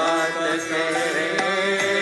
Satya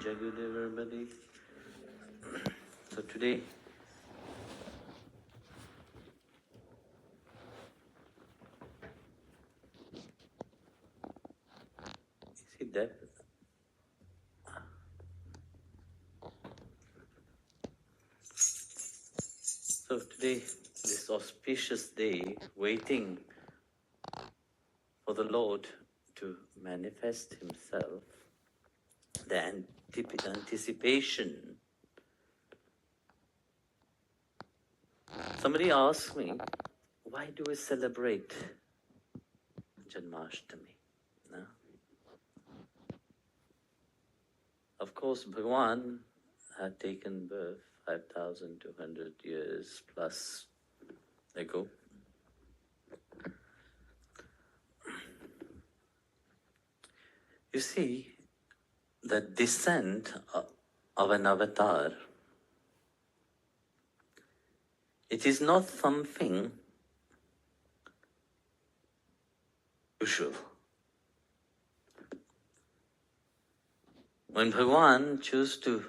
Jai Gurudev, everybody. So today, is he there? So today, this auspicious day, waiting for the Lord to manifest himself, the anticipation. Somebody asked me, why do we celebrate Janmashtami? No? Of course, Bhagavan had taken birth 5,200 years plus ago. You see, the descent of an avatar, it is not something usual. When Bhagavan chose to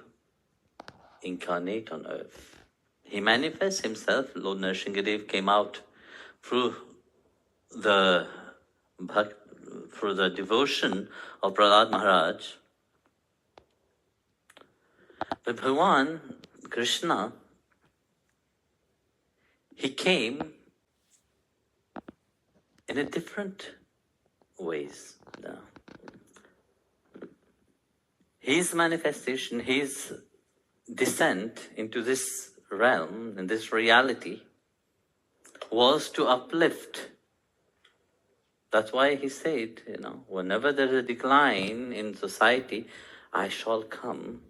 incarnate on earth, he manifests himself. Lord Nrsimhadev came out through the devotion of Prahlad Maharaj. But Bhagavan, Krishna, he came in a different ways. No? His manifestation, his descent into this realm, in this reality, was to uplift. That's why he said, whenever there is a decline in society, I shall come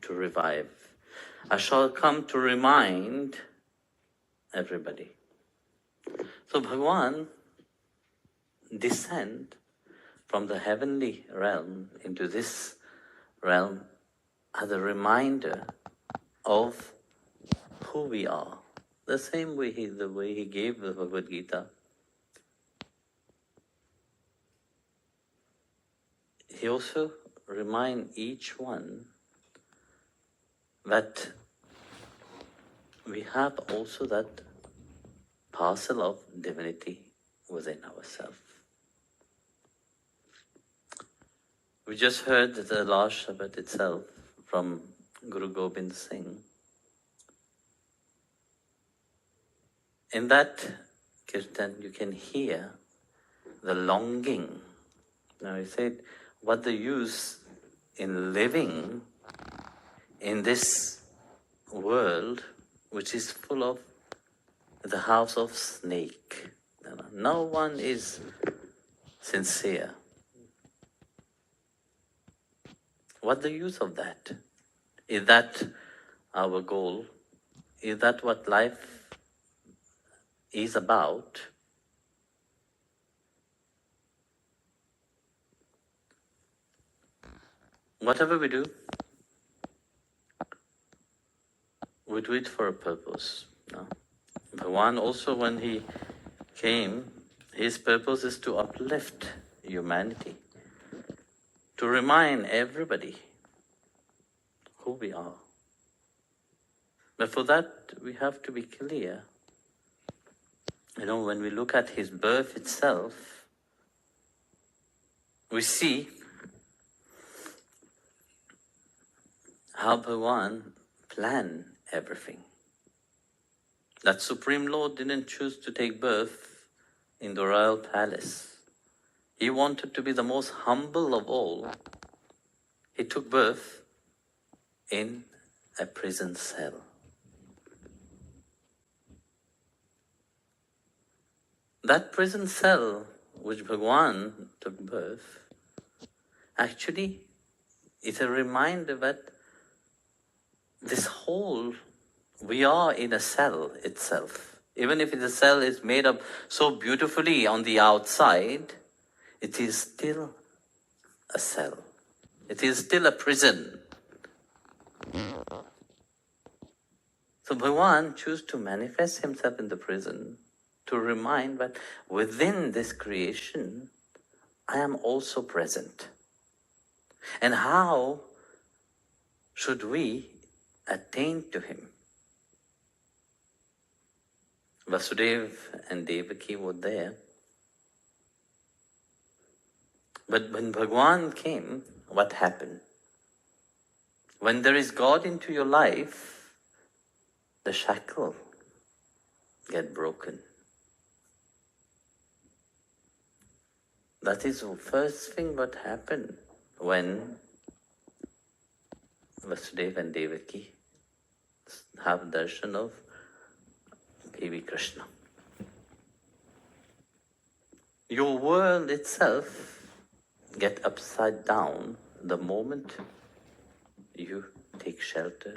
to revive. I shall come to remind everybody. So Bhagavan descend from the heavenly realm into this realm as a reminder of who we are. The same way the way he gave the Bhagavad Gita. He also remind each one that we have also that parcel of divinity within ourselves. We just heard the last Shabbat itself from Guru Gobind Singh. In that kirtan, you can hear the longing. Now he said, what the use in living in this world which is full of the house of snake? No one is sincere. What the use of that? Is that our goal? Is that what life is about? Whatever we do it for a purpose. No? Bhagavan also, when he came, his purpose is to uplift humanity, to remind everybody who we are. But for that, we have to be clear. When we look at his birth itself, we see how Bhagavan planned everything. That Supreme Lord didn't choose to take birth in the royal palace. He wanted to be the most humble of all. He took birth in a prison cell. That prison cell which Bhagavan took birth, actually it's a reminder that this whole, we are in a cell itself. Even if the cell is made up so beautifully on the outside, it is still a cell. It is still a prison. So Bhagavan chose to manifest himself in the prison to remind that within this creation, I am also present. And how should we attain to him? Vasudeva and Devaki were there. But when Bhagavan came, what happened? When there is God into your life, the shackle get broken. That is the first thing what happened when Vasudeva and Devaki have darshan of baby Krishna. Your world itself get upside down the moment you take shelter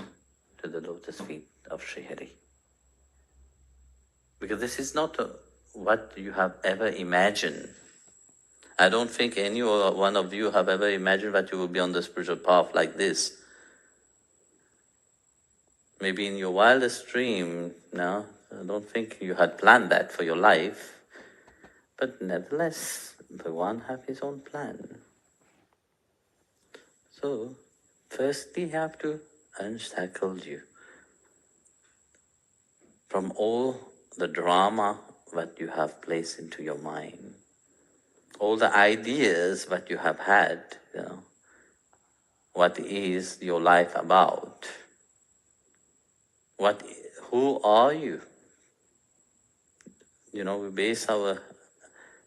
to the lotus feet of Sri Hari. Because this is not what you have ever imagined. I don't think any one of you have ever imagined that you will be on the spiritual path like this. Maybe in your wildest dream, no, I don't think you had planned that for your life. But nevertheless, Bhagavan has his own plan. So, firstly, you have to unshackle you from all the drama that you have placed into your mind, all the ideas that you have had, what is your life about? Who are you? We base our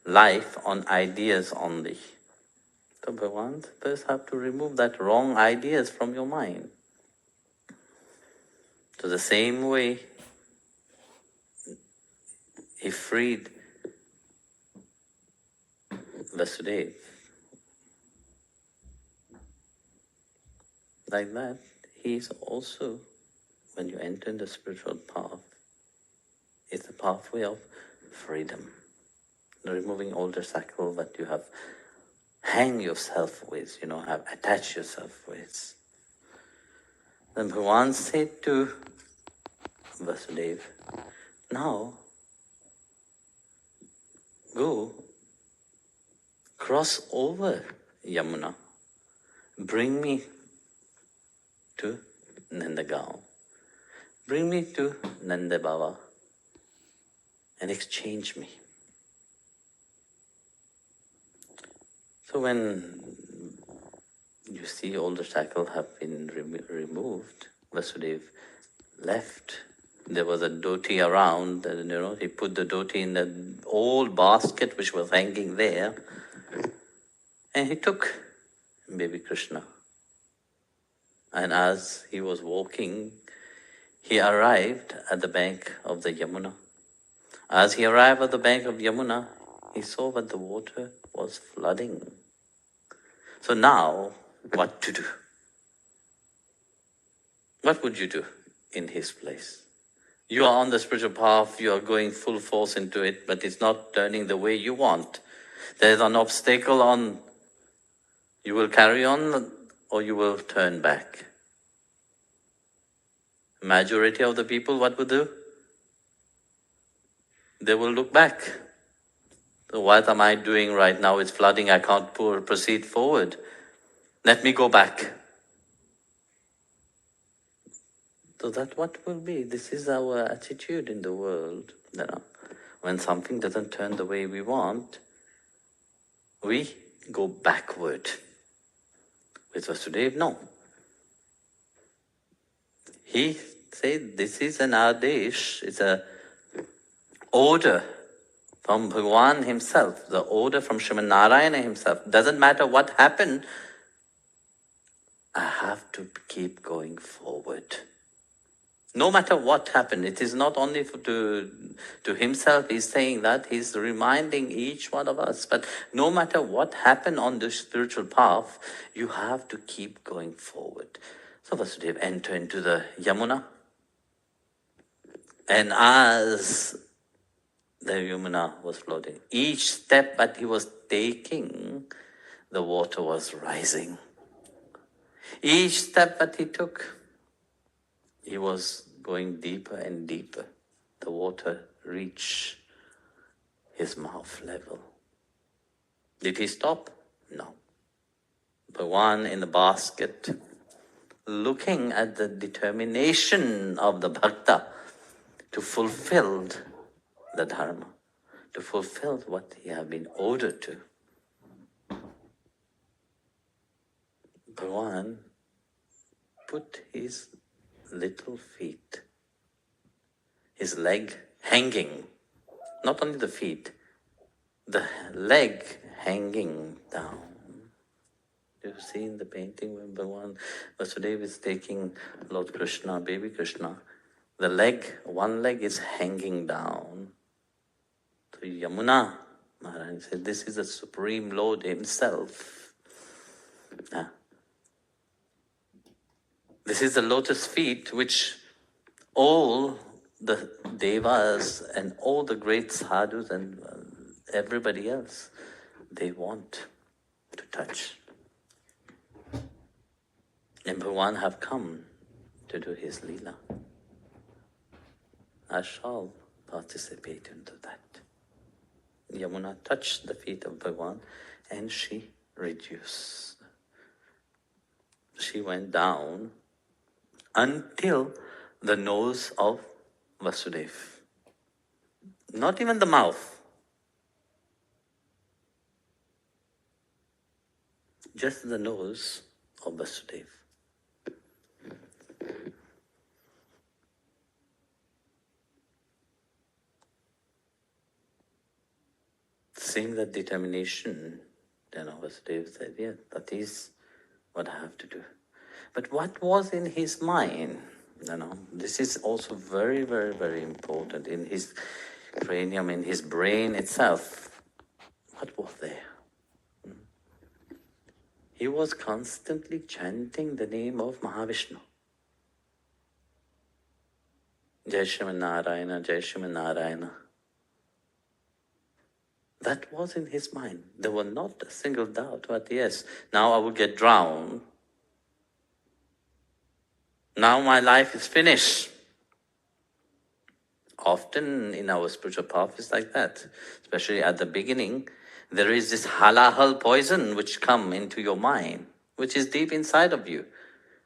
life on ideas only. So Bhagavan first have to remove that wrong ideas from your mind. So the same way he freed Vasudeva, like that, he is also, when you enter the spiritual path, it's a pathway of freedom. Removing all the shackle that you have hang yourself with, have attached yourself with. Then Bhagavan said to Vasudeva, now go cross over Yamuna, bring me to Nandagaon, bring me to Nanda Baba and exchange me. So when you see all the shackles have been removed, Vasudeva left. There was a dhoti around, and he put the dhoti in the old basket which was hanging there, and he took baby Krishna. And as he was walking, he arrived at the bank of the Yamuna. As he arrived at the bank of Yamuna, he saw that the water was flooding. So now, what to do? What would you do in his place? You are on the spiritual path, you are going full force into it, but it's not turning the way you want. There is an obstacle on, you will carry on or you will turn back. Majority of the people, what will do? They will look back. So what am I doing right now? It's flooding, I can't proceed forward. Let me go back. So that's what will be. This is our attitude in the world. When something doesn't turn the way we want, we go backward. With Vasudeva, no. He said this is an adesh, it's an order from Bhagavan himself, the order from Srimad Narayana himself. Doesn't matter what happened, I have to keep going forward. No matter what happened, it is not only to himself, he's saying that, he's reminding each one of us. But no matter what happened on the spiritual path, you have to keep going forward. So Vasudeva entered into the Yamuna. And as the Yamuna was floating, each step that he was taking, the water was rising. Each step that he took, he was going deeper and deeper. The water reached his mouth level. Did he stop? No. The one in the basket, looking at the determination of the bhakta to fulfill the dharma, to fulfill what he had been ordered to. Bhagavan put his little feet, his leg hanging, not only the feet, the leg hanging down. You've seen the painting when Bhagavan Vasudeva is taking Lord Krishna, baby Krishna, the leg, one leg is hanging down. So Yamuna Maharaj said, this is the Supreme Lord himself. This is the lotus feet which all the devas and all the great sadhus and everybody else, they want to touch. And Bhagavan have come to do his Leela. I shall participate into that. Yamuna touched the feet of Bhagavan and she reduced. She went down until the nose of Vasudeva. Not even the mouth. Just the nose of Vasudeva. Seeing that determination, then Vasudeva said, yeah, that is what I have to do. But what was in his mind? This is also very, very, very important. In his cranium, in his brain itself, what was there? He was constantly chanting the name of Mahavishnu. Jai Shriman Narayana, Jai Shriman Narayana. That was in his mind. There was not a single doubt, but yes, now I will get drowned. Now my life is finished. Often in our spiritual path it's like that. Especially at the beginning, there is this halahal poison which come into your mind, which is deep inside of you.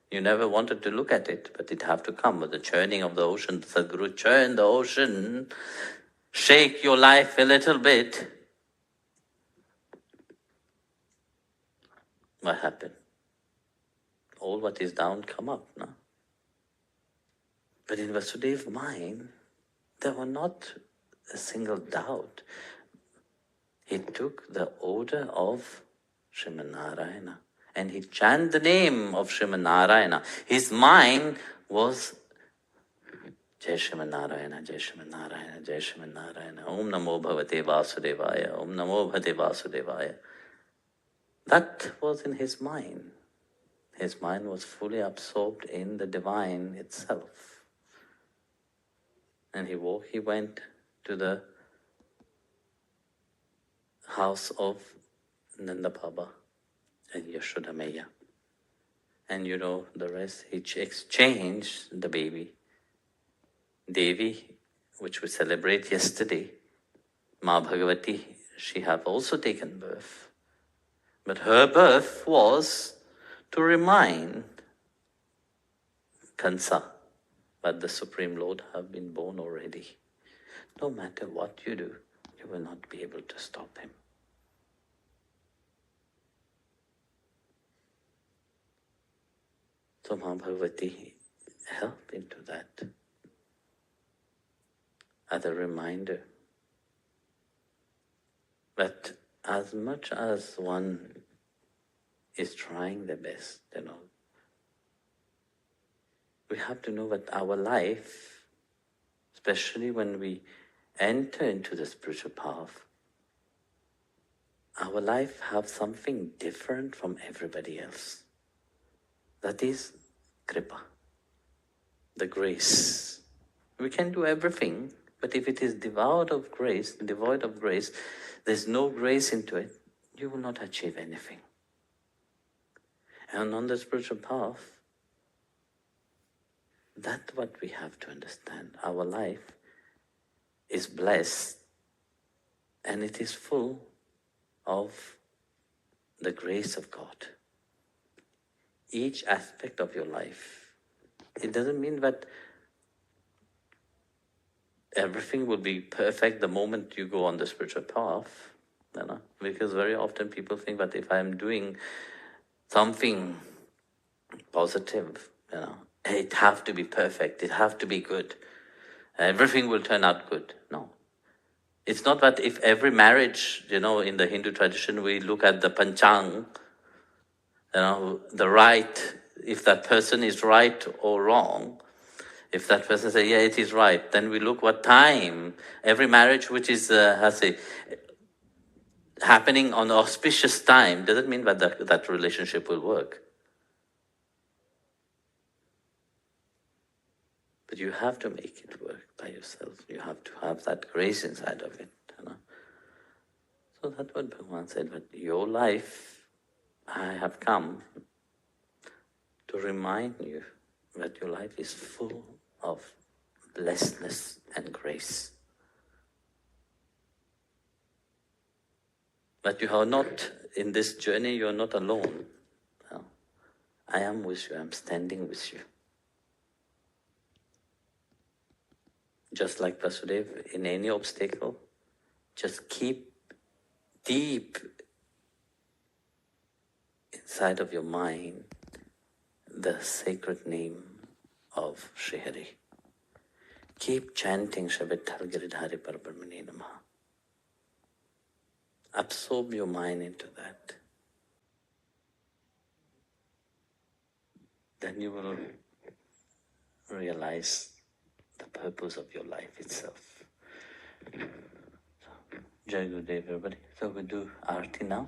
You never wanted to look at it, but it have to come with the churning of the ocean. Sadhguru churn the ocean, shake your life a little bit. What happened? All what is down come up, no? But in Vasudeva's mind, there was not a single doubt. He took the order of Sriman Narayana and he chanted the name of Sriman Narayana. His mind was Jai Shriman Narayana, Jai Shriman Narayana, Jai Shriman Narayana. Om Namo Bhagavate Vasudevaya, Om Namo Bhagavate Vasudevaya. That was in his mind. His mind was fully absorbed in the divine itself. And he went to the house of Nanda Baba and Yashoda Maya. And you know the rest, he exchanged the baby. Devi, which we celebrate yesterday, Ma Bhagavati, she have also taken birth. But her birth was to remind Kansa that the Supreme Lord have been born already. No matter what you do, you will not be able to stop him. So Ma Bhagavati helped into that as a reminder that as much as one is trying their best, we have to know that our life, especially when we enter into the spiritual path, our life have something different from everybody else. That is kripa, the grace. We can do everything, but if it is devoid of grace, there's no grace into it, you will not achieve anything. And on the spiritual path, that's what we have to understand. Our life is blessed and it is full of the grace of God. Each aspect of your life. It doesn't mean that everything will be perfect the moment you go on the spiritual path, because very often people think that if I'm doing something positive, it have to be perfect, it have to be good, everything will turn out good. No. It's not that if every marriage, in the Hindu tradition, we look at the panchang, the right, if that person is right or wrong. If that person says, yeah, it is right, then we look what time. Every marriage which is, happening on auspicious time doesn't mean that relationship will work. But you have to make it work by yourself. You have to have that grace inside of it. So that's what Bhagavan said, that your life, I have come to remind you that your life is full of blessedness and grace. But you are not, in this journey, you are not alone. I am with you, I am standing with you. Just like Vasudev, in any obstacle, just keep deep inside of your mind the sacred name of Sri Hari. Keep chanting Shavital Giridhari Parabrahmane Namaha. Absorb your mind into that. Then you will realize the purpose of your life itself. So, Jai Gurudev, everybody. So we do Aarti now.